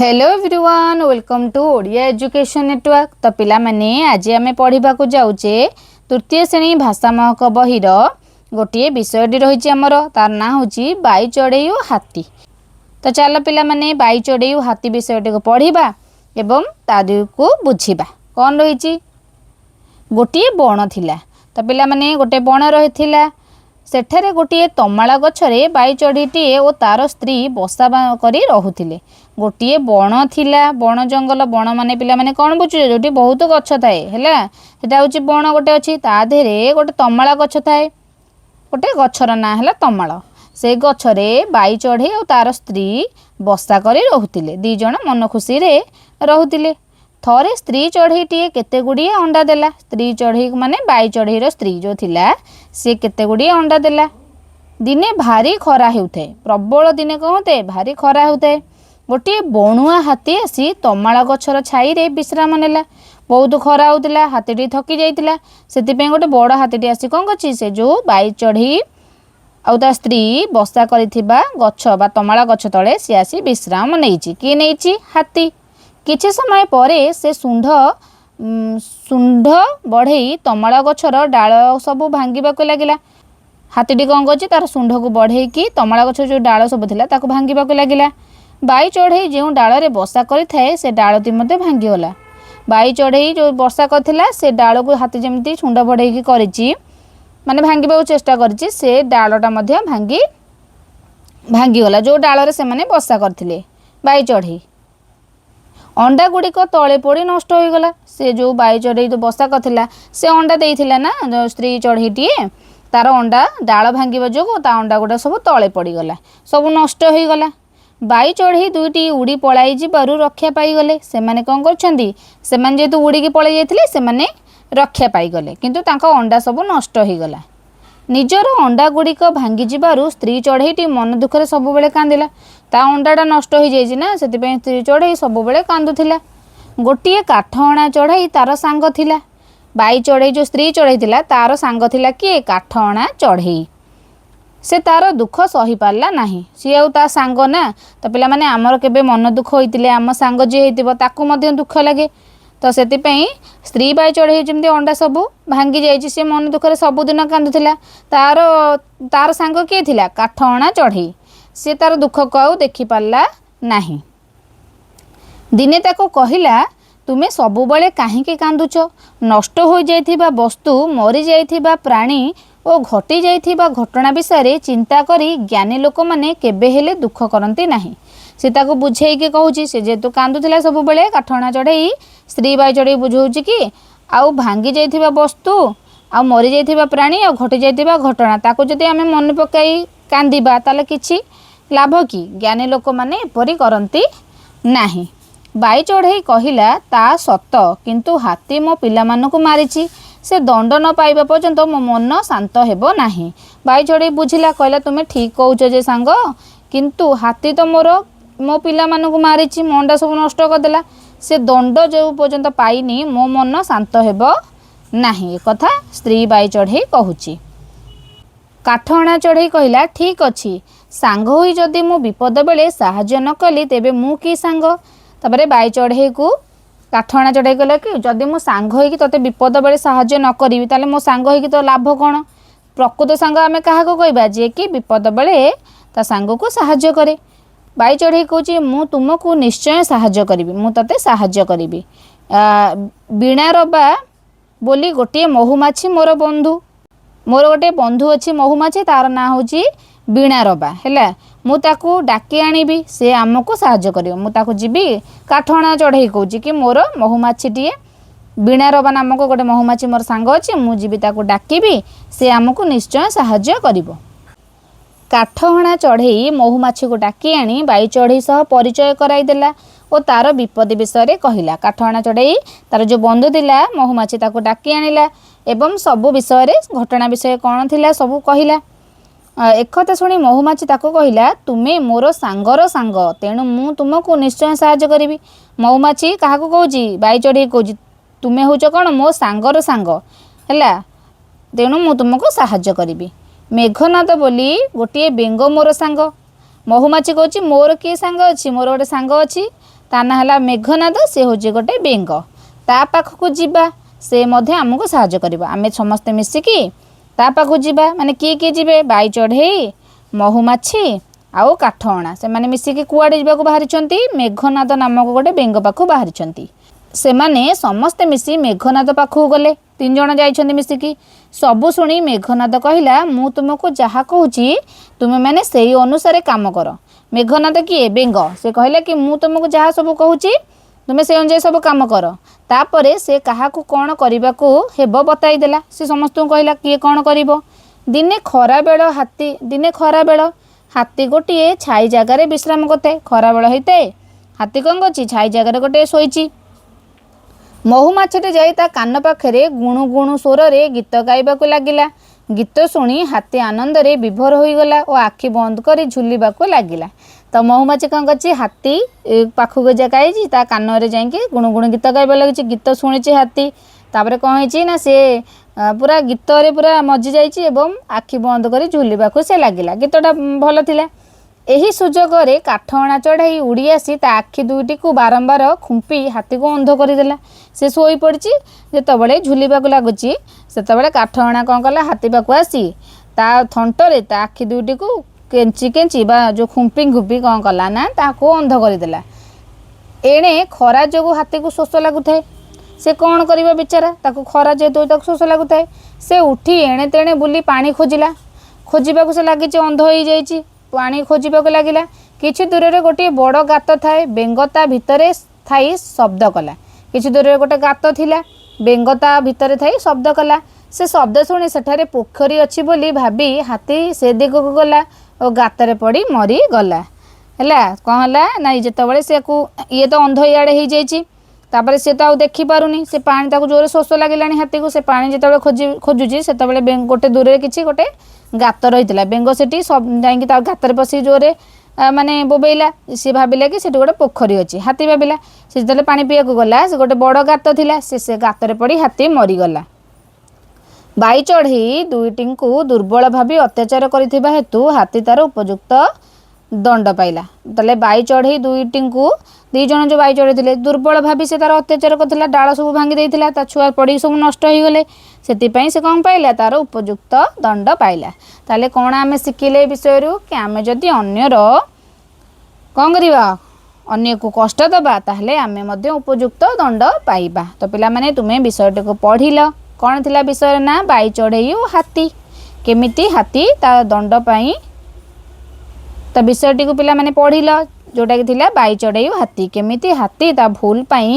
Hello everyone, welcome to Odia education network. तो पिला माने आज आम पढ़ा जाऊे तृतीय श्रेणी भाषा महक बहिर गोटे विषयटी रही आमर तार ना हूँ बाई चढ़ई और हाथी। तो चल पिला माने बाई चढ़ई और हाथी विषयटी को पढ़ा एवं तादू को बुझा कौन रही। गोटे बण थिला। तो पिला माने गोटे बण रही सेठारे गोटे तमाला गछरे बाई चढ़ईटीए और तार स्त्री बसा करी रहुथिले। गोटे बण थिला, बण जंगल बण माने पिला माने कौन बुझुचे जोटी बहुत गछ थाए हैला सेटा होची बण गोटे अछि ता देहरे गोटे तमाला गछ थाए। गोटे गछर ना हैला तमाल। से गछरे बाई चढ़ई और तार स्त्री बसा करी रहुथिले। दी जण मन खुशी रे रहुथिले। थरे स्त्री चढ़ईटीए केते गुड़िए अंडा देला। स्त्री चढ़ई माने बाई चढ़ईर स्त्री जो थिला से केते गुड़िए अंडा देला। दिने भारी खरा हेउथे, प्रबल दिने कौन होते भारी खरा हेउथे। गोटे बणुआ हाथी आसी तमाला गछर छाई रे विश्राम नेला। बहुत खरा होउतिला, हाथीटी थकी जाइतिला। सेतिपे गोटे बड़ हाथीटी आसी कौन करछि से जो बाई चढ़ई आउ ता स्त्री बसा करिथिबा गछ बा तमाला गछ तळे से आसी विश्राम नेइछि। कि नेइछि? हाथी। किछि समय परे से सुंढ बढ़ई तमाला गछर डाल सब भांगिबाको लागिला। हाथीटी कौन करछि तार सुंढ को बढ़ई कि तमाला गछ जो डाल सब थिला ताको भांगिबाको लागिला। बाई चढ़ई जो डाल रे बसा करि थाए से डालती मते भांगीगला। बाई चढ़ई जो बसा करथिला से डाल को हाथी जेमती सुंड बढ़ई कि करिछि माने भांगिबाको चेष्टा करिछि से डालटा मध्य भांगीगला जो डाल रे से माने बसा करथिले। बाई चढ़ई अंडा गुड़िक तले पड़ी नष्ट हो गला। से जो बाई चढ़ई तो बसा करथिला से अंडा देइथिला ना जो स्त्री चढ़ईटीए तार अंडा डाल भांगिबा जोगो ता अंडा गुडा सब तले पड़ी गला, सब नष्ट हो गला। बाई चढ़ई दुईटी उड़ी पलाई जिबारु रक्षा पाई गले। से माने कौन करछंती से माने जेतु उड़ी के पलाई जाइथिले से माने रक्षा पाई गले किंतु तांका अंडा सब नष्ट हो गला। निजर अंडा गुड़िक भांगी जिबारु स्त्री चढ़ईटी मन दुखरे सब बेले कांदिला। ता अंडाटा नष्ट हो जाइछि ना सेतिपे स्त्री चढ़ई सब बेले कांदुथिला। गोटिए काठ अणा चढ़ई तार सांग थिला। बाई चढ़ई जो स्त्री चढ़ई थिला तार सांग थिला किए काठ अणा चढ़ई। से तार दुख सही पारला नाही। सी आउ ता सांग ना। तो पिला माने आमर केबे मन दुख होइतिले आम सांग जे हेतिबो ताकू मध्ये दुख लागे। तो सेतिपई स्त्री बाई चढ़ई जेमती अंडा सब भांगी जाइछि से मन दुखरे सब दिन कांदुथिला। तार सांग किए थिला काठ अणा चढ़ई। से तार दुख को आउ देखि पारला नाही। दिने ताको कहिला तुमे सबु बेले काहेकि कांदुच? नष्ट हो जाइथिबा वस्तु, मरी जाइथिबा प्राणी और घटी जाइथिबा घटना विषय चिंता करी ज्ञानी लोक माने केबे हेले दुख करंती नाही। से ताको बुझेई के कहूची से जेतु कांदुथिला सब बेले काठणा चढ़ई स्त्री बाई चढ़ई बुझौची कि आउ भांगी जाइथिबा वस्तु आउ मरी जाइथिबा प्राणी आउ घटी जाइथिबा घटना ताको जदि आमे मन पकाई कांदिबा ताले किछि लाभ कि? ज्ञानी लोक माने एपरि करंती नाही। बाई चढ़ई कहिला ता सत किंतु हाथी मो पिला मानकु मारिछि। से दंड न पाइबा पर्यंत मो मन शांत हेबो नाही। बाई चढ़ई बुझिला कहला तुमे ठीक कहूच जे सांग किंतु हाथी तो मो पिला मानकु मारिछि, मो अंडा सब नष्ट करदेला। से दंड जो पर्यंत पाइनी मो मन शांत हेबो नाही। कथा स्त्री बाई चढ़ई कहूची। काठ अणा चढ़ई कहिला ठीक अछि, सांग होई जदि मु विपद बेले साहाय्य न कली तेबे मु की सांग? तापरे बाई चढ़ई को काठ अणा चढ़ई कहला कि जदि मो सांग होई तोते विपद बेले साहाय्य न करिवि ताले मो सांग होई तो लाभ कोन? प्रकृत सांग आमे काहा को कहबा जे कि विपद बेले ता सांग को साहाय्य करे। बाई चढ़ई कहूची मु तुमको निश्चय साहाय्य करिवि, मु तते साहाय्य करिवि। बीणारबा बोली गोटे महुमाछी मोर बंधु, मोर गोटे बंधु अच्छी महुमाछी तार ना होची बीणारबा हैला। मु ताकू डाकी आनिबी से आमको साहाय्य करियो। मु ताकू जिबी काठणा चढ़ई कहूची कि मोर महुमाछीटीए बीणारबा नामक गोटे महुमाछी मोर सांग अछि, मु जिबी ताकू डाकीबी से आमको निश्चय साहाय्य करिवो। काठहणा चढ़ई महुमाछी को डाकी आनी बाई चढ़ई सह परिचय कराई देला और तार विपद विषय कहला। काठहणा चढ़ई तार जो बंधु थिला महुमाछी ताको डाकी आनिला एवं सबु विषय घटना विषय कौन थिला सब कहला। एक कथा शुणी महुमाछी ताको कहला तुमे मोर सांगर सांग तेणु मु तुमको निश्चय साहाय्य करिवि। महुमाछी काहाको कहूची? बाई चढ़ई कहूची तुमे होच कौन मो सांगर सांग हैला तेणु मु तुमको साहाय्य करिवि। मेघनाद बोली गोटे बेंग मोर सांग। महुमाछी कहूची मोर किए सांग अछि? मोर गोटे सांग अछि ତା ନା ହେଲା ମେଘନାଦ, ସେ ହେଉଛି ଗୋଟେ ବେଙ୍ଗ। ତା ପାଖକୁ ଯିବା, ସେ ମଧ୍ୟ ଆମକୁ ସାହାଯ୍ୟ କରିବ। ଆମେ ସମସ୍ତେ ମିଶିକି ତା ପାଖକୁ ଯିବା। ମାନେ କିଏ କିଏ ଯିବେ? ବାଇ ଚଢ଼େଇ, ମହୁମାଛି ଆଉ କାଠଅଣା, ସେମାନେ ମିଶିକି କୁଆଡ଼େ ଯିବାକୁ ବାହାରିଛନ୍ତି? ମେଘନାଦ ନାମକ ଗୋଟେ ବେଙ୍ଗ ପାଖକୁ ବାହାରିଛନ୍ତି। ସେମାନେ ସମସ୍ତେ ମିଶି ମେଘନାଦ ପାଖକୁ ଗଲେ। 3 ଜଣ ଯାଇଛନ୍ତି ମିଶିକି। ସବୁ ଶୁଣି ମେଘନାଦ କହିଲା, ମୁଁ ତୁମକୁ ଯାହା କହୁଛି ତୁମେମାନେ ସେଇ ଅନୁସାରେ କାମ କର। ମେଘନାଦ କିଏ? ବେଙ୍ଗ। ସେ କହିଲା କି ମୁଁ ତୁମକୁ ଯାହା ସବୁ କହୁଛି ତୁମେ ସେଇ ଅନୁଯାୟୀ ସବୁ କାମ କର। ତାପରେ ସେ କାହାକୁ କ'ଣ କରିବାକୁ ହେବ ବତାଇ ଦେଲା। ସେ ସମସ୍ତଙ୍କୁ କହିଲା କିଏ କ'ଣ କରିବ। ଦିନେ ଖରାବେଳ ହାତୀ ଗୋଟିଏ ଛାଇ ଜାଗାରେ ବିଶ୍ରାମ କରିଥାଏ। ଖରାବେଳ ହେଇଥାଏ, ହାତୀ କ'ଣ କରୁଛି? ଛାଇ ଜାଗାରେ ଗୋଟିଏ ଶୋଇଛି। ମହୁମାଛିଟେ ଯାଇ ତା କାନ ପାଖରେ ଗୁଣୁ ଗୁଣୁ ସ୍ୱରରେ ଗୀତ ଗାଇବାକୁ ଲାଗିଲା। ଗୀତ ଶୁଣି ହାତୀ ଆନନ୍ଦରେ ବିଭୋର ହୋଇଗଲା ଓ ଆଖି ବନ୍ଦ କରି ଝୁଲିବାକୁ ଲାଗିଲା। ତ ମହୁମାଛି କ'ଣ କରିଛି? ହାତୀ ପାଖକୁ ଯାଇକି ତା କାନରେ ଯାଇକି ଗୁଣୁ ଗୁଣୁ ଗୀତ ଗାଇବା ଲାଗିଛି। ଗୀତ ଶୁଣିଛି ହାତୀ। ତାପରେ କ'ଣ ହେଇଛି ନା ସେ ପୁରା ଗୀତରେ ପୁରା ମଜି ଯାଇଛି ଏବଂ ଆଖି ବନ୍ଦ କରି ଝୁଲିବାକୁ ସେ ଲାଗିଲା। ଗୀତଟା ଭଲ ଥିଲା। ଏହି ସୁଯୋଗରେ କାଠଅଣା ଚଢ଼େଇ ଉଡ଼ି ଆସି ତା ଆଖି ଦୁଇଟିକୁ ବାରମ୍ବାର ଖୁମ୍ପି ହାତୀକୁ ଅନ୍ଧ କରିଦେଲା। ସେ ଶୋଇପଡ଼ିଛି। ଯେତେବେଳେ ଝୁଲିବାକୁ ଲାଗୁଛି ସେତେବେଳେ କାଠଅଣା କ'ଣ କଲା? ହାତୀ ପାଖକୁ ଆସି ତା ଥଣ୍ଟରେ ତା ଆଖି ଦୁଇଟିକୁ କେଞ୍ଚି ବା ଯେଉଁ ଖୁମ୍ପି କ'ଣ କଲା ନା ତାକୁ ଅନ୍ଧ କରିଦେଲା। ଏଣେ ଖରା ଯୋଗୁଁ ହାତୀକୁ ଶୋଷ ଲାଗୁଥାଏ। ସେ କ'ଣ କରିବ ବିଚାରା? ତାକୁ ଖରା ଯେହେତୁ ତାକୁ ଶୋଷ ଲାଗୁଥାଏ, ସେ ଉଠି ଏଣେ ତେଣେ ବୁଲି ପାଣି ଖୋଜିବାକୁ ସେ ଲାଗିଛି। ଅନ୍ଧ ହେଇଯାଇଛି, ପାଣି ଖୋଜିବାକୁ ଲାଗିଲା। କିଛି ଦୂରରେ ଗୋଟିଏ ବଡ଼ ଗାତ ଥାଏ। ବେଙ୍ଗ ତା ଭିତରେ ଥାଇ ଶବ୍ଦ କଲା। କିଛି ଦୂରରେ ଗୋଟେ ଗାତ ଥିଲା। ବେଙ୍ଗ ତା ଭିତରେ ଥାଇ ଶବ୍ଦ କଲା। ସେ ଶବ୍ଦ ଶୁଣି ସେଠାରେ ପୋଖରୀ ଅଛି ବୋଲି ଭାବି ହାତୀ ସେ ଦିଗକୁ ଗଲା ଓ ଗାତରେ ପଡ଼ି ମରିଗଲା। ହେଲା କ'ଣ ହେଲା ନା ଯେତେବେଳେ ଇଏ ତ ଅନ୍ଧ ଇଆଡ଼େ ହେଇଯାଇଛି, ତାପରେ ସେ ତ ଆଉ ଦେଖିପାରୁନି। ସେ ପାଣି, ତାକୁ ଜୋରରେ ଶୋଷ ଲାଗିଲାଣି ହାତୀକୁ। ସେ ପାଣି ଯେତେବେଳେ ଖୋଜୁଛି ସେତେବେଳେ ଗୋଟେ ଦୂରରେ ଗୋଟେ ଗାତ ରହିଥିଲା। ବେଙ୍ଗ ସେଠି ଯାଇକି ତା ଗାତରେ ପଶି ଜୋରରେ ମାନେ ବୋବେଇଲା। ସେ ଭାବିଲା କି ସେଠି ଗୋଟେ ପୋଖରୀ ଅଛି। ହାତୀ ଭାବିଲା। ସେ ଯେତେବେଳେ ପାଣି ପିଇବାକୁ ଗଲା, ସେ ଗୋଟେ ବଡ଼ ଗାତ ଥିଲା। ସେ ଗାତରେ ପଡ଼ି ହାତୀ ମରିଗଲା। ବାଇ ଚଢ଼େଇ ଦୁଇଟିଙ୍କୁ ଦୁର୍ବଳ ଭାବି ଅତ୍ୟାଚାର କରିଥିବା ହେତୁ ହାତୀ ତାର ଉପଯୁକ୍ତ ଦଣ୍ଡ ପାଇଲା। ତାହେଲେ ବାଇ ଚଢ଼େଇ ଦୁଇଟିଙ୍କୁ, 2 ଜଣ ଯେଉଁ ବାଇ ଚଢ଼େଇ ଥିଲେ, ଦୁର୍ବଳ ଭାବି ସେ ତାର ଅତ୍ୟାଚାର କରିଥିଲା। ଡାଳ ସବୁ ଭାଙ୍ଗି ଦେଇଥିଲା, ତା ଛୁଆ ପଡ଼ିକି ସବୁ ନଷ୍ଟ ହୋଇଗଲେ। ସେଥିପାଇଁ ସେ କ'ଣ ପାଇଲା? ତାର ଉପଯୁକ୍ତ ଦଣ୍ଡ ପାଇଲା। ତାହେଲେ କ'ଣ ଆମେ ଶିଖିଲେ ଏ ବିଷୟରୁ? କି ଆମେ ଯଦି ଅନ୍ୟର କ'ଣ କରିବା? ଅନ୍ୟକୁ କଷ୍ଟ ଦେବା, ତାହେଲେ ଆମେ ମଧ୍ୟ ଉପଯୁକ୍ତ ଦଣ୍ଡ ପାଇବା। ତ ପିଲାମାନେ ତୁମେ ବିଷୟଟିକୁ ପଢ଼ିଲ। କ'ଣ ଥିଲା ବିଷୟର ନା? ବାଇ ଚଢ଼େଇ ଓ ହାତୀ। କେମିତି ହାତୀ ତା ଦଣ୍ଡ ପାଇଁ, ତ ବିଷୟଟିକୁ ପିଲାମାନେ ପଢ଼ିଲ, ଯେଉଁଟାକି ଥିଲା ବାଇ ଚଢ଼େଇ ଓ ହାତୀ। କେମିତି ହାତୀ ତା ଭୁଲ ପାଇଁ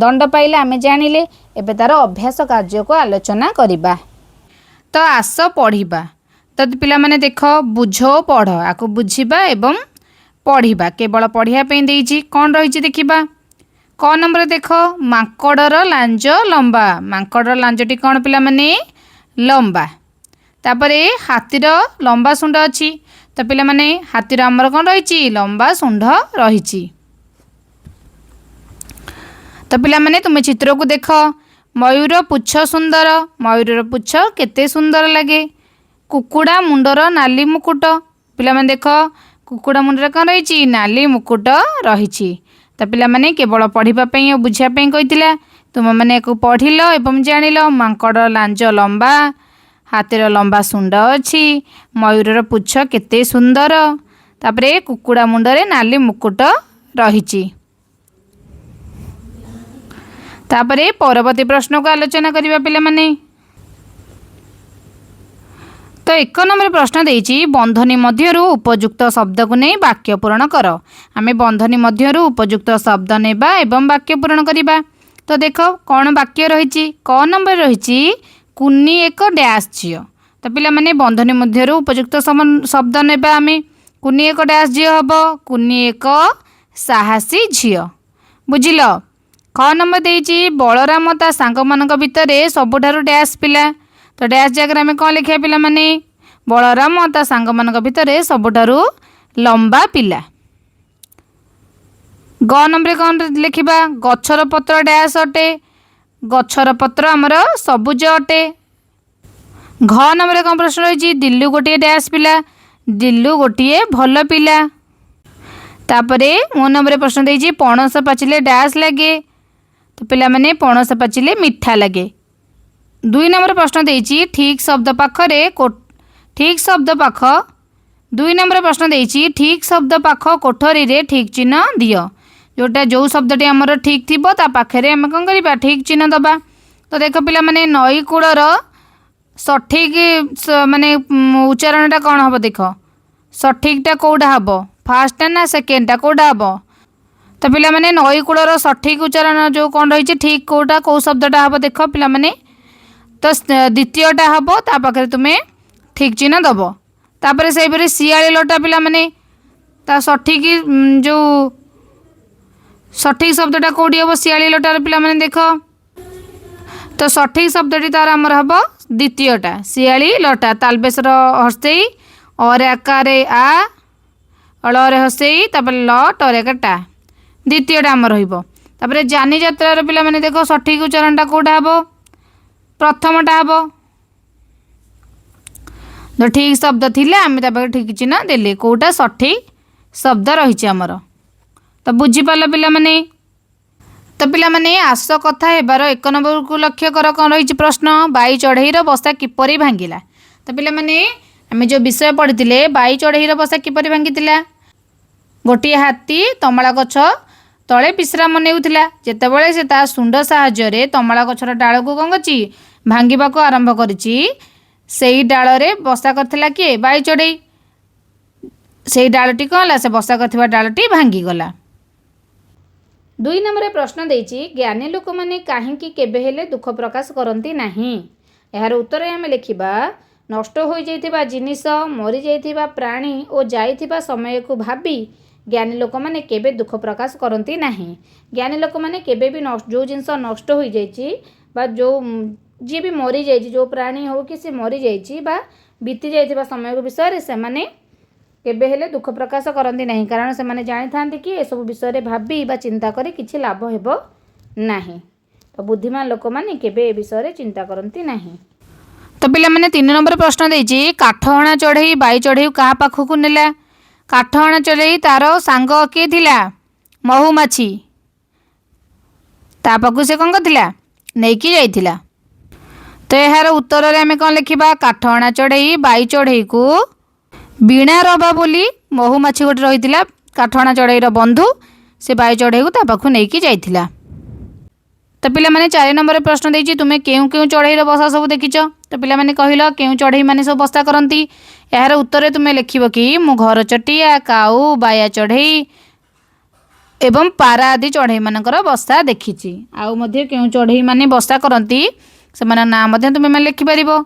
ଦଣ୍ଡ ପାଇଲା ଆମେ ଜାଣିଲେ। ଏବେ ତାର ଅଭ୍ୟାସ କାର୍ଯ୍ୟକୁ ଆଲୋଚନା କରିବା। ତ ଆସ ପଢ଼ିବା। ତ ପିଲାମାନେ ଦେଖ, ବୁଝ ଓ ପଢ଼। ଆକୁ ବୁଝିବା ଏବଂ ପଢ଼ିବା। କେବଳ ପଢ଼ିବା ପାଇଁ ଦେଇଛି। କ'ଣ ରହିଛି ଦେଖିବା। କ ନମ୍ବର ଦେଖ, ମାଙ୍କଡ଼ର ଲାଞ୍ଜ ଲମ୍ବା। ମାଙ୍କଡ଼ର ଲାଞ୍ଜଟି କ'ଣ ପିଲାମାନେ? ଲମ୍ବା। ତାପରେ ହାତୀର ଲମ୍ବା ଶୁଣ୍ଢ ଅଛି। ତ ପିଲାମାନେ ହାତୀର ଆମର କ'ଣ ରହିଛି? ଲମ୍ବା ଶୁଣ୍ଢ ରହିଛି। ତ ପିଲାମାନେ ତୁମେ ଚିତ୍ରକୁ ଦେଖ। ମୟୂର ପୁଚ୍ଛ ସୁନ୍ଦର। ମୟୂରର ପୁଚ୍ଛ କେତେ ସୁନ୍ଦର ଲାଗେ। କୁକୁଡ଼ା ମୁଣ୍ଡର ନାଲି ମୁକୁଟ। ପିଲାମାନେ ଦେଖ, କୁକୁଡ଼ା ମୁଣ୍ଡରେ କ'ଣ ରହିଛି? ନାଲି ମୁକୁଟ ରହିଛି। ତ ପିଲାମାନେ କେବଳ ପଢ଼ିବା ପାଇଁ ଆଉ ବୁଝିବା ପାଇଁ କହିଥିଲା। ତୁମେମାନେ ଏହାକୁ ପଢ଼ିଲ ଏବଂ ଜାଣିଲ। ମାଙ୍କଡ଼ର ଲାଞ୍ଜ ଲମ୍ବା, ହାତୀର ଲମ୍ବା ଶୁଣ୍ଢ ଅଛି, ମୟୂରର ପୁଚ୍ଛ କେତେ ସୁନ୍ଦର, ତାପରେ କୁକୁଡ଼ା ମୁଣ୍ଡରେ ନାଲି ମୁକୁଟ ରହିଛି। ତାପରେ ପରବର୍ତ୍ତୀ ପ୍ରଶ୍ନକୁ ଆଲୋଚନା କରିବା ପିଲାମାନେ। ତ 1 ନମ୍ବର ପ୍ରଶ୍ନ ଦେଇଛି, ବନ୍ଧନୀ ମଧ୍ୟରୁ ଉପଯୁକ୍ତ ଶବ୍ଦକୁ ନେଇ ବାକ୍ୟ ପୂରଣ କର। ଆମେ ବନ୍ଧନୀ ମଧ୍ୟରୁ ଉପଯୁକ୍ତ ଶବ୍ଦ ନେବା ଏବଂ ବାକ୍ୟ ପୂରଣ କରିବା। ତ ଦେଖ କ'ଣ ବାକ୍ୟ ରହିଛି। କ ନମ୍ବର ରହିଛି, କୁନି ଏକ ଡ୍ୟାସ୍ ଝିଅ। ତ ପିଲାମାନେ ବନ୍ଧନୀ ମଧ୍ୟରୁ ଉପଯୁକ୍ତ ଶବ୍ଦ ନେବା ଆମେ। କୁନି ଏକ ଡ୍ୟାସ୍ ଝିଅ ହେବ, କୁନି ଏକ ସାହସୀ ଝିଅ। ବୁଝିଲ। ଖ ନମ୍ବର ଦେଇଛି, ବଳରାମ ତା ସାଙ୍ଗମାନଙ୍କ ଭିତରେ ସବୁଠାରୁ ଡ୍ୟାସ୍ ପିଲା। ତ ଡ୍ୟାସ୍ ଜାଗାରେ ଆମେ କ'ଣ ଲେଖିବା ପିଲାମାନେ? ବଳରାମ ତା ସାଙ୍ଗମାନଙ୍କ ଭିତରେ ସବୁଠାରୁ ଲମ୍ବା ପିଲା। ଗ ନମ୍ବରରେ କ'ଣ ଲେଖିବା? ଗଛର ପତ୍ର ଡ୍ୟାସ୍ ଅଟେ। ଗଛର ପତ୍ର ଆମର ସବୁଜ ଅଟେ। ଘ ନମ୍ବରରେ କ'ଣ ପ୍ରଶ୍ନ ରହିଛି? ଦିଲୁ ଗୋଟିଏ ଡ୍ୟାସ୍ ପିଲା। ଦିଲୁ ଗୋଟିଏ ଭଲ ପିଲା। तापरे 9 नंबर प्रश्न देइछि पणस पाचिले डैश लगे। तो पिला माने पणस पाचिले मिठा लगे। 2 नंबर प्रश्न देइछि ठीक शब्द पाखरे ठीक शब्द पाख 2 नंबर प्रश्न देइछि ठीक शब्द पाख कोठरी रे ठीक चिन्ह दियो। जोटा जो शब्दटी आमर ठीक थिबो ता पाखरे आम कौन करिबा ठीक चिन्ह दबा। तो देख पिला माने नई कूलर सठिक माने उच्चारणटा कौन हम देख सठिकटा कौटा हम फास्टा ना सेकेंडटा कौटा हम। तो पिला माने नई कूलर सठिक उच्चारण जो कौन रही ठीक कौटा कौ शब्दटा हम देख पिला माने। तो द्वितीयटा हम ता पाखरे तुम्हें ठीक चिन्ह दब। तापर से शियाली लटा पिला माने ता सठिक जो सठिक शब्दटा कौटी हम शियाली लटार पिला माने देख। तो सठिक शब्दटी तार आमर हम द्वितीयटा शियाली लटा तालबेसर हस्तेई और आकार आ अଳରେ हस्तेई तापर ल टरेका टा द्वितीयटा आमर रहिबो। तापर जानी यात्रार पिला माने देख सठिक उच्चारणटा कौटा हम प्रथमटा हम। तो ठीक शब्द थिले आम ठीक चिन्ह देले कौटा सठिक शब्द रही आमर। तो बुझीपाल पिला माने। तो पिला माने आस कथा हेबार 1 नंबर को लक्ष्य कर कौन रही प्रश्न बाई चढ़ईर बसा किपरि भांगिला। तो पिला माने आम जो विषय पढ़ी बाई चढ़ईर बसा किपरि भांगी। गोटे हाथी तमला गछ तले विश्राम नेउथिला जेतेबेले से ता सुंड साहाय्य तमला गछर डाल को कौन करी भांगा को आरंभ करिछि। सेई डाल रे बसा करथिला किए बाई चढ़ई। सेई डालटी कौन है से बसा करथिबा डालटी भांगी गला। 2 नंबर प्रश्न देइछि ज्ञानी लोक माने काहेकि केबे हेले दुख प्रकाश करती नाही। यार उत्तर आम लिखा नष्ट हो जाइथिबा जिनिस मरी जाइथिबा प्राणी और जाइथिबा समय को भाबी ज्ञानी लोक माने केबे दुख प्रकाश करती नाही। ज्ञानी लोक माने केबे भी जो जिनस नष्ट हो जाइछि बा जो जी भी मरी जाइछि जो प्राणी हो कि से मरी जाइछि बा बीती जाइथिबा समय को विषय से माने केबे हेले दुख प्रकाश करती नहीं। कारण से माने जानि थांती कि ए सब विषय भाबी बा चिंता करी किछि लाभ हेबो नाही। तो बुद्धिमान लोक माने केबे ए विषय चिंता करती नाही। तो पिला माने 3 नंबर प्रश्न देइछि काठहणा चढ़ई बाई चढ़ई कहा पाखकु नेला। काठहणा चढ़ई तार सांग के थिला महुमाछी ता पाखु से कौन करथिला नेकी जाइथिला। तो यार उत्तर रे आमे कौन लिखिबा काठहणा चढ़ई बाई चढ़ई को बीणा रबा बोली महुमाछी गोटे रही काठहणा चढ़ईर बंधु से बाई चढ़ई को ता पाखु नेकी जाइथिला। तो पिला माने 4 नंबर प्रश्न देइछि तुमे केउ केउ चढ़ईर बसा सब देखिछ। तो पिला माने कहिलो केउ चढ़ई माने सब बसा करंती। यार उत्तर तुमे लिखिबो कि मु घर चटिया काऊ बाया चढ़ई एवं पारा आदि चढ़ई मानकर बसा देखिछि। आउ मध्ये केउ चढ़ई माने बसा करंती से माने ना मध्ये तुमे माने लिखि परिबो।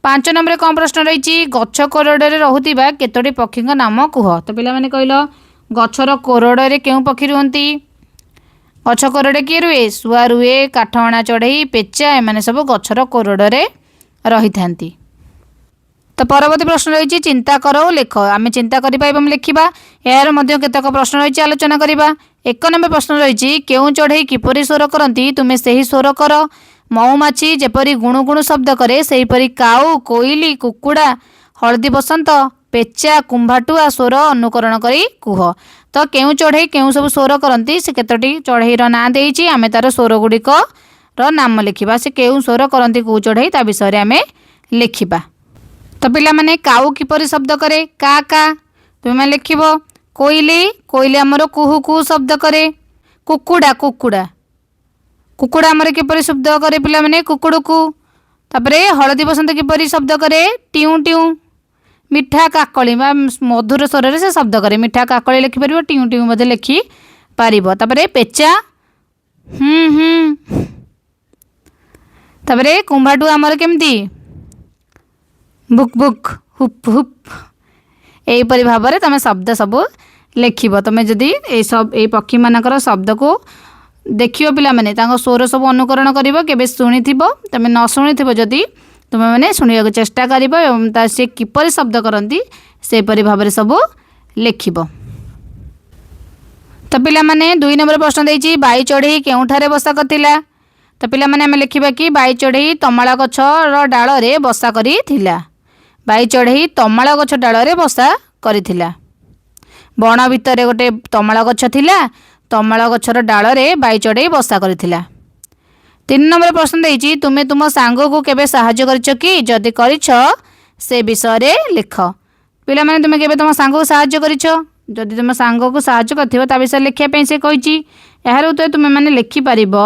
5 नंबर कौन प्रश्न रही गछ कोरडे रोहुतिबा केतोटी पक्षी नाम कुह। तो पिला माने कहिलो गछर कोरडे केउ पक्षी रुहंती। गछ कोरडे किए रुए शुआ रुए काठहणा चढ़ई पेचा एमाने सब गछर कोरडे रही थांती। तो परवर्ती प्रश्न रही चिंता करो लेख आम चिंता करिबा लिखिबा। यार मध्य केतक प्रश्न रही आलोचना करिबा। 1 नंबर प्रश्न रही केउ चढ़ई किपरि स्वर करती तुमे सेही स्वर कर। महुमाछी जेपरी गुणु गुणु शब्द करे सेहीपरि काऊ कोइली कुकुड़ा हलदी बसंत पेचा कुंभाटुआ स्वर अनुकरण करी कुह। तो केउ चढ़ई केउ सब स्वर करती से केतोटी चढ़ईर ना देइछि आमे तार स्वर गुड़िक नाम लिखिबा। से केउ स्वर करती कौ चढ़ई ता विषय रे आमे लिखिबा। तो पिला माने काऊ किपरि शब्द करे का का तुमे लिखिबो। कोइली कोइली हमर कुहू कुहू शब्द करे। कुकुड़ा कुकुड़ा कुकुड़ा आमर किपरि शब्द करे पिला माने कुकुड़ुकु। तापरे हलदी बसंत किपरि शब्द करे टिउ टिउ। मिठा काकली बा मधुर स्वर से शब्द करे मिठा काकली लिखि परिबो टिउ टिउ मध्ये लिखि पारिबो। तापरे पेचा तापरे कुंभाटु आमर केमती बुक बुक हुप हुप। एहीपरि भाव में तुम शब्द सब लिखिब। तुम जदि ए पक्षी मानकर शब्द को देखियो पिला माने तांको स्वर सब अनुकरण करिवो केबे सुनिथिबो तुम न सुनिथिबो जदि तुम माने सुनिया चेष्टा करिवो एवं ता से किपरि शब्द करंती से परि भाव में सब लिखिब। तो पिला माने 2 नंबर प्रश्न देइछि बाई चढ़ई केउठारे बसा करथिला। तो पिला माने हमें लिखिबा कि बाई चढ़ई तमाला गछर डाल रे बसा करिथिला। बाई चढ़ई तमाला गछ डाल रे बसा करिथिला। बण भितर गोटे तमाଳ गछ थिला, तमाଳ गछर डाଳରେ बाई चढ़ई बसा करथिला। 3 नंबर प्रश्न देइछि तुमे तुम सांग को केबे सहाय्य करिछ कि जदि करिछ से विषय रे लिख। पिला माने तुमे केबे तुम सांग को सहाय्य करिछ, जदि तुम सांग को सहाय्य करथिबो ता विषय लिखिया पई से कहिछि। एहार उत्तर तुमे माने लिखि परिबो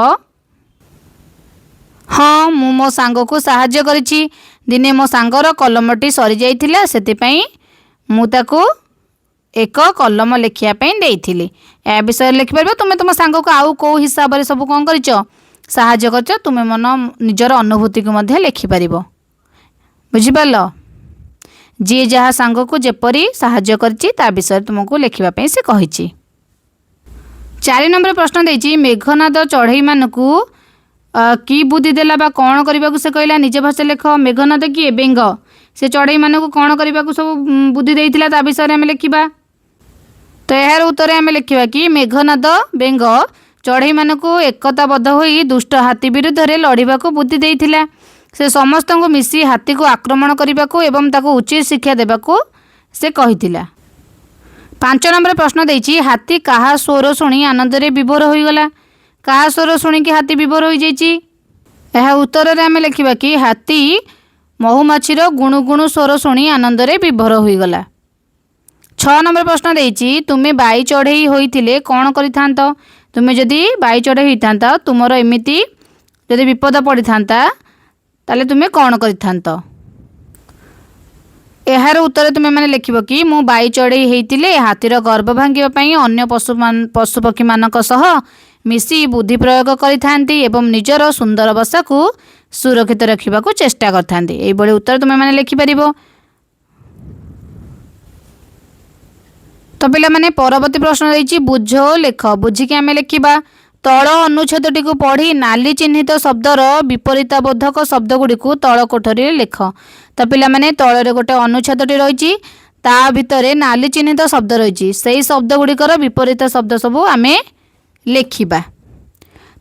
हाँ मु मो सांग को सहाय्य करिछि। दिने मो सांगर कलमटी सरी जाइथिला सेति पई मु ताकू एक कलम लिखिया पई देइथिली। ए विषय लिखि परबो। तुमे तुम सांग को आउ को हिसाब रे सब कोन करिछ सहाय्य करछ, तुमे मन निजर अनुभूति को मध्य लिखि परिबो। बुझि पालो, जी जहा सांग को जेपरी सहाय्य करछि ता विषय तुमको लिखिबा पई से कहिछि। 4 नंबर प्रश्न देइछि मेघनाद चढ़ई मानकू की बुद्धि देला बा कौन करने को से कहला निज भाषा लेख। मेघनाद किए बेंग, से चढ़ई मानक कौन करने को सब बुद्धि देइथिला ता विषय आम लिखा। तो यार उत्तर आम लिखा कि मेघनाद बेंग चढ़ई मानक एकताबद्ध होई दुष्ट हाथी विरुद्ध रे लड़िबा को बुद्धि देइथिला। से समस्त को मिसी हाथी को आक्रमण करने को एवं ताको उचित शिक्षा देबा को से कहिथिला। 5 नंबर प्रश्न देइछि हाथी काहा स्वर शुणी आनंद रे विभोर होइगला। काहा स्वर शुणिकी हाथी विभोर हो जाइछि। यह उत्तर रे आम लिखा कि हाथी महुमाछीर गुणु गुणु स्वर शुणी आनंद रे विभोर होइगला। 6 नंबर प्रश्न देइछि तुमे बाई चढ़ई होइथिले कौन करिथांत। तुमे जदि बाई चढ़ई होइथांत तुमर एमिति जदि विपद पड़िथांता ताले तुमे कौन करिथांत। एहार उत्तर तुमे माने लिखिबो कि मु बाई चढ़ई हेइतिले हाथीर गर्भ भांगिबा पई अन्य पशु पक्षी मानक सह मिसी बुद्धि प्रयोग करिथांती एवं निजर सुंदर बसा को सुरक्षित रखिबा को चेष्टा करथांती। एई बळे उत्तर तुमे माने लिखि परिबो। तो पिला माने परवर्ती प्रश्न रही बुझ लेख। बुझिकी आम लिखा तल अनुच्छेदटी को पढ़ी नाली चिन्हित शब्दर विपरीत बोधक शब्द गुड़ी को तल कोठरी लिख। तो पिला माने तल गोटे अनुच्छेदटी रही ता भितर नाली चिन्हित शब्द रही से शब्द गुड़िकर विपरीत शब्द सब आम लिखा।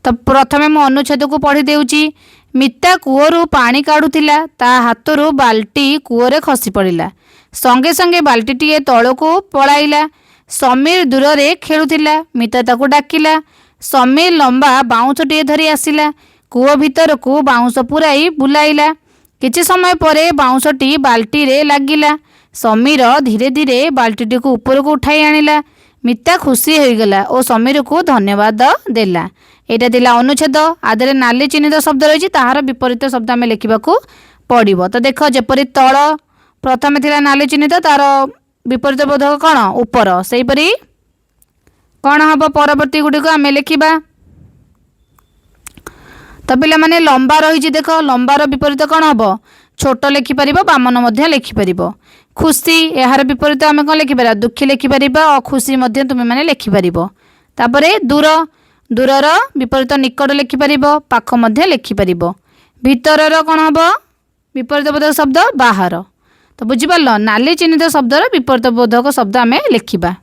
तो प्रथमे मो अनुच्छेद को पढ़ी देउची। मिता कूअरु पानी काढ़ुथिला ता हाथरू बाल्टी कूअरे खसी पड़िला। संगे संगे बाल्टीटीए तलको पलाइला। समीर दूर रे खेलुथिला। मिता ताकू डाकिला। समीर लंबा बाउंशटीए धरी आसिला। कूଅ भितरकू बाउंश पुराई बुलाइला। किछि समय परे बाउंशटी बाल्टी रे लागिला। समीर धीरे धीरे बाल्टीटी को ऊपर को उठाई आनिला। मिता खुशी होइगला और समीर को धन्यवाद देला। एटा दिला अनुच्छेद। आदरे नाली चिन्हित शब्द रही ताहार विपरीत शब्द आम लिखा पड़ो। तो देख जेपरी तल प्रथम थिला नाली चिन्हित तार विपरीत बोधक कौन ऊपर सेहीपरी कौन हम परवर्ती गुड़िक आम लिखा। तो पिला माने लंबा रही देख लंबार विपरीत कौन हम छोट लिखिपर बामन लिखिपर। खुशी यार विपरीत आम कौन लिखिपर दुखी लिखिपर खुशी तुम मैंने लिखिपर। तापर दूर दूरर विपरीत निकट लिखिपर पाख लिखिपर। भितर कौन हम विपरीत बोधक शब्द बाहर। तो बुझिपार नाली चिन्हित शब्दर विपरीत बोधक शब्द आम लिखा।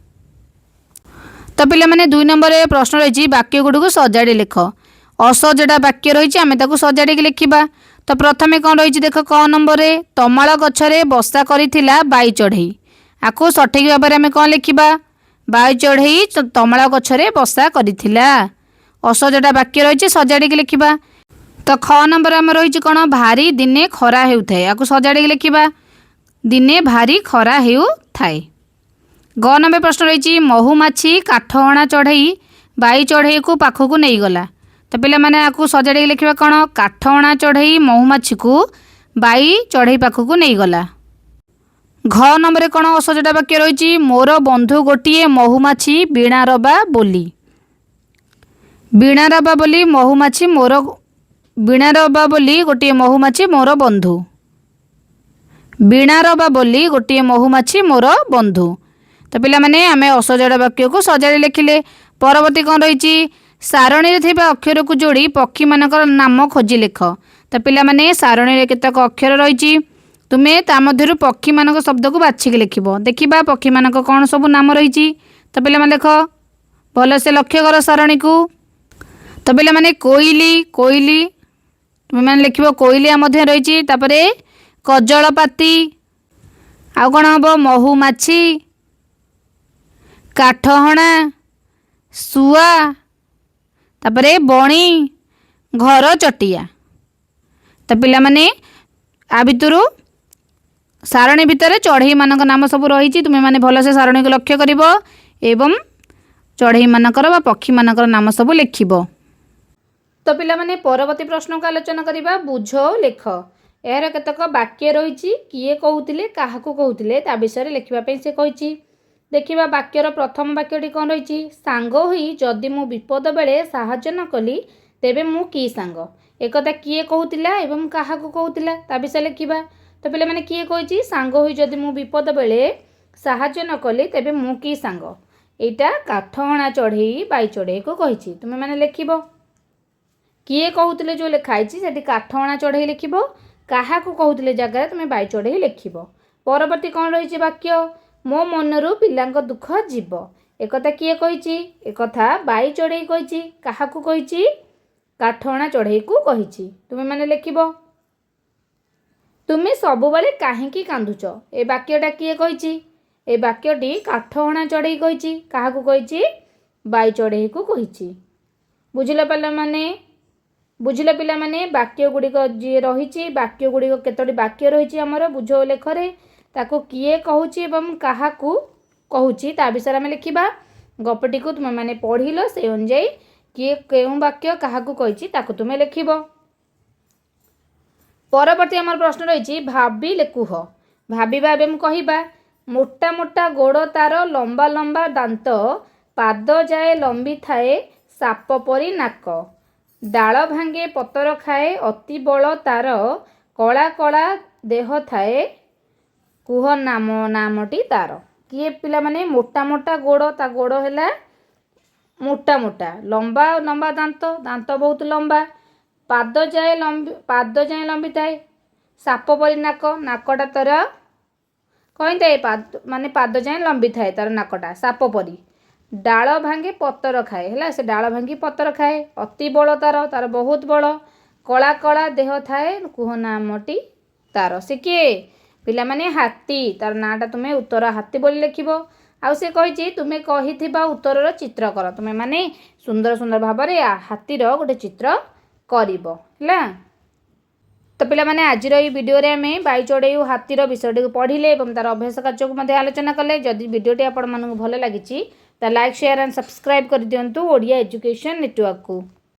तो पिला माने 2 नंबर प्रश्न रही वाक्य गुड़ी को सजाड़ी लिख। असजड़ा वाक्य रही आम ताकू सजाड़ी लिखा। तो प्रथमे कौन रही देख क नंबर तमाଳ गछरे बसा करिथिला बाई चढ़ई। आको सठिक भाव में आम कौन लिखा बाई चढ़ई तमाଳ गछरे बसा करिथिला। असजड़ा वाक्य रही सजाड़ी लिखा। तो ख नंबर आम रही कौन भारी दिने खरा हेउथाए। आको सजाड़ी लिखा दिने भारी खरा हेउथाए। ग नंबर प्रश्न रही महुमाछी काठ हणा चढ़ई बाई चढ़ई को पाखक नहीं गला। तो पिला माने आकु सजाड़ी लिखा कौन काठ हणा चढ़ई महुमाछी को बाई चढ़ई पाखक नहीं गला। घ नंबर कौन असजड़ा वाक्य रही मोर बंधु गोटे महुमाछी बीणा रबा बोली। बीणा रबा बोली महुमाछी मोर बीणा रबा बोली गोटे महुमाछी मोर बंधु। बीणा रबा बोली गोटे महुमाछी मोर बंधु। तो पिला माने आमे असजड़ा वाक्य को सजाड़ी लिखिले। परवर्ती कौन रही सारणी रे थिबा अक्षर को जोड़ी पक्षी मानकर नाम खोजी लिख। तो पिला माने सारणी रे केतक अक्षर रही तुम्हें ता मध्यरु पक्षी मानक शब्द को बाछिक लिखिबो। देखिबा पक्षी मानक कौन सब नाम रही। तो पिला माने देख भल से लक्ष्य कर सारणी को। तो पिला माने कोइली कोइली तुम्हें मैंने लिखिबो कोइलिया मध्य रही। तापरे कजलपाती आउ कौन हम महुमाछी କାଠହଣା, ଶୁଆ, ତାପରେ ବଣି, ଘର ଚଟିଆ। ତ ପିଲାମାନେ आ भितरु सारणी भितर चढ़ई मानक नाम सब रही तुम्हें माने भलसे सारणी को लक्ष्य कर एवं चढ़ई मानकर बा पक्षी मानकर नाम सब लिखिब। तो पिला माने परवर्ती प्रश्न को आलोचना करबा बुझ लेख। यार केतक वाक्य रही किए कहूतिले काहाकू कहूतिले ता विषय लिखिबा पे से कहिछि। देखिबा वाक्यर प्रथम वाक्यटी कौन रही सांग होई जदि मु विपद बेले साहाय्य न कली तेबे मु की सांग। एकता किए कहूतिला एवं काहाकू कहूतिला ता विषय लिखिबा। तो पिला माने किए कहिछि सांग होई जदि मु विपद बेले साहाय्य न कली तेबे मु की सांग। एटा काठहणा चढ़ई बाई चढ़ई को कहिछि तुमे माने लिखिबो। किए कहूतिले जो लिखाई सेठी काठहणा चढ़ई लिखिबो। काहाकू कहूतिले जगह तुमे बाई चढ़ई लिखिबो। परवर्ती कौन रही वाक्य मो मनरू पिलांक दुख जीव। एकता किए कहिछि एकथा बाई चढ़ई कहिछि काहाकू कहिछि काठहणा चढ़ई को कहिछि तुमे माने लिखिबो। तुमे सबुबले काहेकि कांदुच ए वाक्यटा किए कहिछि ए वाक्यटी काठहणा चढ़ई कहिछि काहाकू कहिछि बाई चढ़ई को कहिछि। बुझिला पिला माने वाक्य गुड़िक जी रही वाक्य गुड़िक केतोटी वाक्य रही आमर बुझ लेखरे ताको किए कहूछि एवं काहाकू कहूछि ता विषय आम लिखिबा। गपटी को तुम माने पढ़िल से अनुଯାयी किए केउं वाक्य काहाकू कहिछि ताको तुमे लिखिबो। परवर्ती आमर प्रश्न रही भाविले कुह। भाविबा एवं कहिबा मोटा मोटा गोड़ तार लंबा लंबा दांत पाद जाए लंबी थाए साप परी नाक डाल भांगे पतर खाए अति बल तार कला कला देह थाए कुह नाम नामटी तार। किए पिला माने मोटा मोटा गोड़ ता गोड़ हैला मोटा मोटा लंबा लंबा दांत दांत बहुत लंबा पाद जाए लंबी थाए साप परी नाक नाकटा तार कहीं थाए माने पाद जाए लंबी थाए तार नाकटा साप परी डाल भांगे पतर खाए है से डाल भांगी पतर खाए अति बल तार बहुत बल कला कला देह थाए कुह नामटी तार। से किए पिला माने हाथी तार नाटा तुम्हें उत्तर हाथी बोली लिखिबो। आउ से कहिछि तुमे कहिथिबा उत्तरर चित्र कर तुमे माने सुंदर सुंदर भाबरे हाथीर गोटे चित्र करिबो हैला। तो पिला माने आजिर ई वीडियो रे आमे बाई चढ़ई और हाथीर विषयटी को पढ़िले एवं तार अभ्यास कार्य को मध्ये आलोचना कले। जदि वीडियोटी आपण मानक भल लागिछि ता लाइक शेयर एंड सब्सक्राइब कर दियंतु ओडिया एजुकेशन नेटवर्क को।